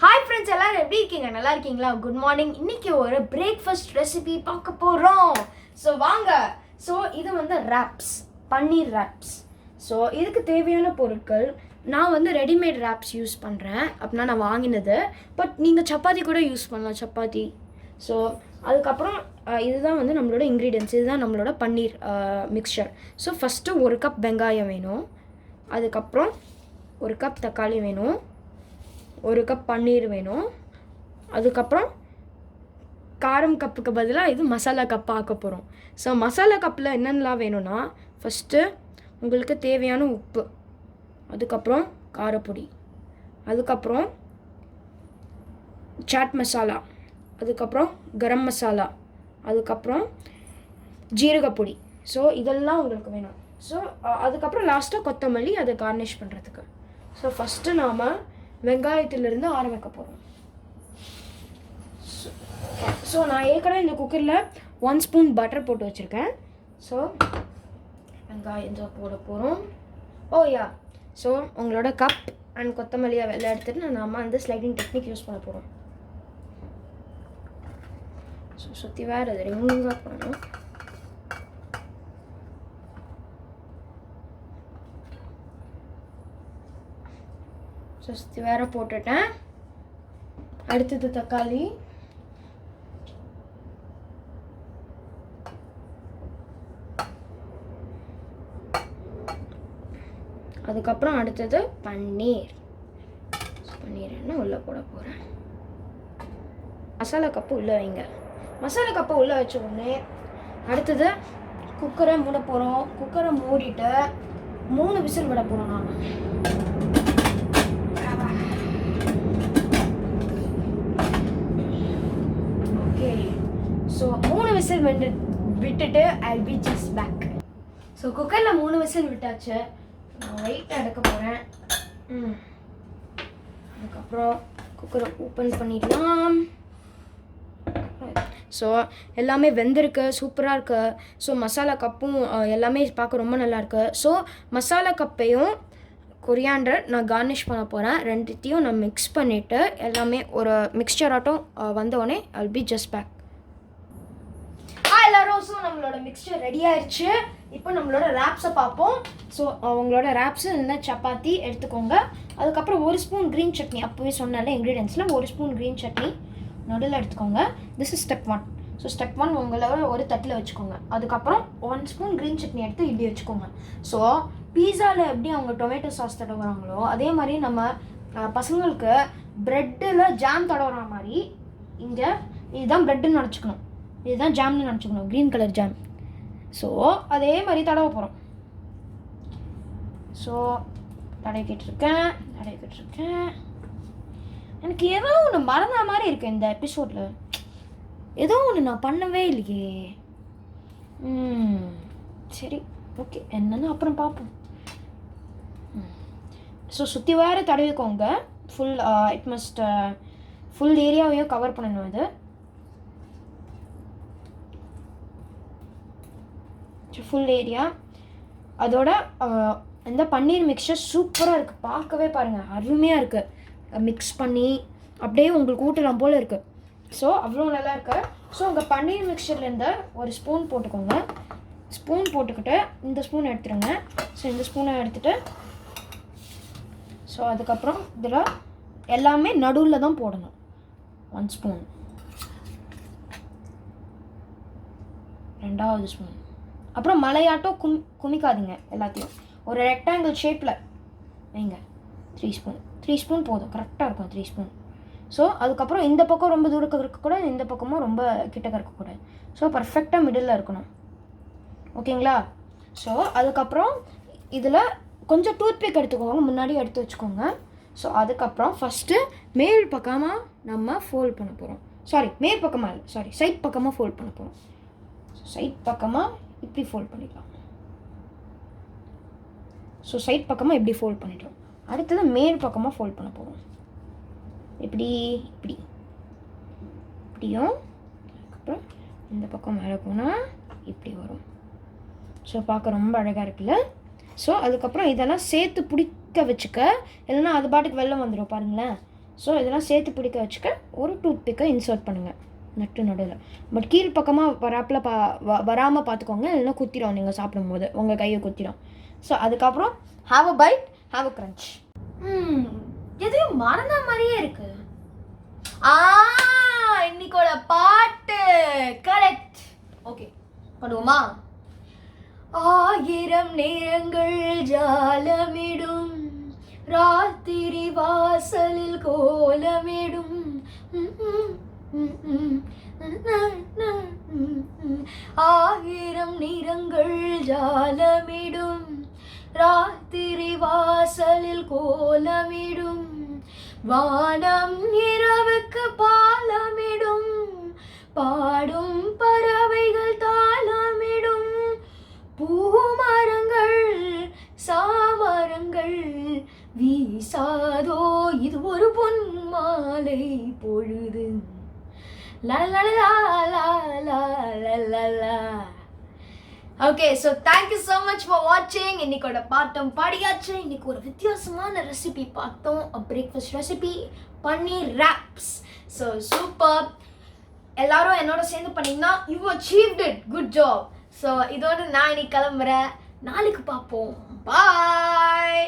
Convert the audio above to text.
Hi friends, எல்லாரும் எப்படி இருக்கீங்க? நல்லா இருக்கீங்களா? Good morning. இன்னைக்கு ஒரு பிரேக்ஃபாஸ்ட் ரெசிபி பார்க்க போகிறோம். ஸோ வாங்க. ஸோ இது வந்து ரேப்ஸ், பன்னீர் ரேப்ஸ். ஸோ இதுக்கு தேவையான பொருட்கள், நான் வந்து ரெடிமேட் ரேப்ஸ் யூஸ் பண்ணுறேன். அப்படின்னா நான் வாங்கினது. பட் நீங்கள் சப்பாத்தி கூட யூஸ் பண்ணலாம், சப்பாத்தி. ஸோ அதுக்கப்புறம் இதுதான் வந்து நம்மளோட இன்க்ரீடியன்ஸ். இதுதான் நம்மளோட பன்னீர் மிக்சர். ஸோ ஃபஸ்ட்டு 1 கப் வெங்காயம் வேணும். அதுக்கப்புறம் 1 கப் தக்காளி வேணும். 1 கப் பன்னீர் வேணும். அதுக்கப்புறம் காரம் கப்புக்கு பதிலாக இது மசாலா கப்பாக ஆக்க போகிறோம். ஸோ மசாலா கப்பில் என்னென்னலாம் வேணும்னா, ஃபஸ்ட்டு உங்களுக்கு தேவையான உப்பு, அதுக்கப்புறம் காரப்பொடி, அதுக்கப்புறம் சாட் மசாலா, அதுக்கப்புறம் கரம் மசாலா, அதுக்கப்புறம் ஜீரகப்பொடி. ஸோ இதெல்லாம் உங்களுக்கு வேணும். ஸோ அதுக்கப்புறம் லாஸ்ட்டாக கொத்தமல்லி, அதை கார்னிஷ் பண்ணுறதுக்கு. ஸோ ஃபஸ்ட்டு நாம் வெங்காயத்திலிருந்து ஆரம்பிக்க போகிறோம். ஸோ நான் ஏற்கனவே இந்த குக்கரில் 1 ஸ்பூன் பட்டர் போட்டு வச்சுருக்கேன். ஸோ வெங்காயம் போட போகிறோம். ஓ யா. ஸோ உங்களோட கப் அண்ட் கொத்தமல்லியை வெளில எடுத்துகிட்டு நாம் அந்த ஸ்லைடிங் டெக்னிக் யூஸ் பண்ண போகிறோம். ஸோ சுற்றி வேறு அது ரிமூவாக பண்ணணும். ஸோ சுற்றி வேறு போட்டுட்டேன். அடுத்தது தக்காளி, அதுக்கப்புறம் அடுத்தது பன்னீர். பன்னீர் என்ன உள்ளே போட போகிறேன். மசாலா கப்பு உள்ளே வைங்க. மசாலா கப்பை உள்ளே வச்ச உடனே அடுத்தது குக்கரை மூட போகிறோம். குக்கரை மூடிட்டு 3 விசில் விட போகிறோம். நான் ஓகே. ஸோ 3 விசில் விட்டுட்டு I'll be just back. So குக்கரில் 3 விசில் விட்டாச்சு. நான் வெயிட் எடுக்க போகிறேன். அதுக்கப்புறம் குக்கரை ஓப்பன் பண்ணிடலாம். ஸோ எல்லாமே வெந்திருக்கு, சூப்பராக இருக்குது. ஸோ மசாலா கப்பும் எல்லாமே பார்க்க ரொம்ப நல்லாயிருக்கு. ஸோ மசாலா கப்பையும் கொரியாண்டர் நான் கார்னிஷ் பண்ண போகிறேன். ரெண்டுத்தையும் நான் மிக்ஸ் பண்ணிவிட்டு எல்லாமே ஒரு மிக்ஸ்சர் ஆட்டம் வந்தோடனே I'll be just back. எல்லாரும். ஸோ நம்மளோட மிக்ஸ்சர் ரெடி ஆயிடுச்சு. இப்போ நம்மளோட ரேப்ஸை பார்ப்போம். ஸோ அவங்களோட ரேப்ஸு இந்த சப்பாத்தி எடுத்துக்கோங்க. அதுக்கப்புறம் 1 ஸ்பூன் க்ரீன் சட்னி, அப்போவே சொன்னால இன்க்ரீடியன்ஸில் 1 ஸ்பூன் க்ரீன் சட்னி நடுவில் எடுத்துக்கோங்க. This is step 1. So step 1 உங்களோட ஒரு தட்டில் வச்சுக்கோங்க. அதுக்கப்புறம் 1 ஸ்பூன் க்ரீன் சட்னி எடுத்து இப்படி வச்சுக்கோங்க. ஸோ பீஸாவில் எப்படி அவங்க டொமேட்டோ சாஸ் தடவுறாங்களோ அதே மாதிரி நம்ம பசங்களுக்கு ப்ரெட்டில் ஜாம் தடவுற மாதிரி இங்கே இதுதான் ப்ரெட்டுன்னு நினச்சிக்கணும், இதுதான் ஜாம்னு நினச்சிக்கணும், க்ரீன் கலர் ஜாம். ஸோ அதே மாதிரி தடவை போகிறோம். ஸோ தடவிக்கிட்டு இருக்கேன். எனக்கு ஏதோ ஒன்று மறந்த மாதிரி இருக்குது இந்த எபிசோடில். ஏதோ ஒன்று நான் பண்ணவே இல்லையே. சரி, ஓகே, என்னன்னு அப்புறம் பார்ப்போம். ஸோ சுற்றி வேறு தடவிக்கோங்க. இட் மஸ்ட் ஃபுல் ஏரியாவையும் கவர் பண்ணணும். இது ஃபுல் ஏரியா. அதோட இந்த பன்னீர் மிக்சர் சூப்பராக இருக்குது. பார்க்கவே பாருங்கள், அருமையாக இருக்குது. மிக்ஸ் பண்ணி அப்படியே உங்களுக்கு ஊட்டலாம் போல் இருக்குது. ஸோ அவ்வளோ நல்லா இருக்குது. ஸோ உங்கள் பன்னீர் மிக்சர்லேருந்து 1 ஸ்பூன் போட்டுக்கோங்க. ஸ்பூன் போட்டுக்கிட்டு இந்த ஸ்பூன் எடுத்துருங்க. ஸோ இந்த ஸ்பூனை எடுத்துகிட்டு ஸோ அதுக்கப்புறம் இதில் எல்லாமே நடுவில் தான் போடணும். 1 ஸ்பூன், 2வது ஸ்பூன், அப்புறம் மலையாட்டம் குமிக்காதீங்க, எல்லாத்தையும் ஒரு ரெக்டாங்கிள் ஷேப்பில் வைங்க. 3 ஸ்பூன் போதும், கரெக்டாக இருக்கும் 3 ஸ்பூன். ஸோ அதுக்கப்புறம் இந்த பக்கம் ரொம்ப தூரம் இருக்கக்கூடாது, இந்த பக்கமும் ரொம்ப கிட்டக்க இருக்கக்கூடாது. ஸோ பர்ஃபெக்டாக மிடில் இருக்கணும். ஓகேங்களா? ஸோ அதுக்கப்புறம் இதில் கொஞ்சம் டூத்பிக் எடுத்துக்கோங்க, முன்னாடி எடுத்து வச்சுக்கோங்க. ஸோ அதுக்கப்புறம் ஃபஸ்ட்டு மேல் பக்கமாக நம்ம ஃபோல்ட் பண்ண போகிறோம். மேல் பக்கமாக இல்லை, சைட் பக்கமாக ஃபோல்ட் பண்ண போகிறோம். சைட் பக்கமாக இப்படி ஃபோல்ட் பண்ணிக்கலாம். ஸோ சைட் பக்கமாக இப்படி ஃபோல்ட் பண்ணிட்டோம். அடுத்தது மேல் பக்கமாக ஃபோல்ட் பண்ண போகிறோம். இப்படியும். அதுக்கப்புறம் இந்த பக்கம் மேலே போனால் இப்படி வரும். ஸோ பார்க்க ரொம்ப அழகாக இருக்குல்ல. ஸோ அதுக்கப்புறம் இதெல்லாம் சேர்த்து பிடிக்க வச்சுக்க, இல்லைன்னா அது பாட்டுக்கு வெளில வந்துடும் பாருங்களேன். ஸோ இதெல்லாம் சேர்த்து பிடிக்க வச்சுக்க ஒரு டூத் பிக்கை இன்சர்ட் பண்ணுங்கள் நட்டு நடுவில். பட் கீழ் பக்கமாக வராப்பில் வராமல் பார்த்துக்கோங்க, இல்லைன்னா குத்திடும் நீங்கள் சாப்பிடும்போது உங்கள் கையை குத்திடும். ஸோ அதுக்கப்புறம் have a byte, have a crunch. எதையும் மறந்த மாதிரியே இருக்கு. இன்னைக்கோட பாட்டு கரெக்ட். ஓகே பண்ணுவோமா? 1000 நேரங்கள் ஜாலமிடும், ராத்திரி வாசலில் கோலமிடும், 1000 நிறங்கள் ஜாலமிடும், ராத்திரி வாசலில் கோலமிடும், வானம் இரவுக்கு பாலமிடும், பாடும் பறவைகள் தாளமிடும், பூமரங்கள் சாமரங்கள் வீசாதோ இது ஒரு பொன் மாலை பொழுது. Okay, so thank you so much for வாட்சிங். இன்னைக்கோட பாட்டம் பாடியாச்சு. இன்னைக்கு ஒரு வித்தியாசமான ரெசிபி பார்த்தோம், பிரேக்ஃபாஸ்ட் ரெசிபி பன்னீர் ராப்ஸ். So super. எல்லாரும் என்னோட சேர்ந்து பண்ணீங்கன்னா you achieved it, good job. So இதோட நான் இன்னைக்கு கிளம்புறேன். நாளைக்கு பார்ப்போம். பாய்.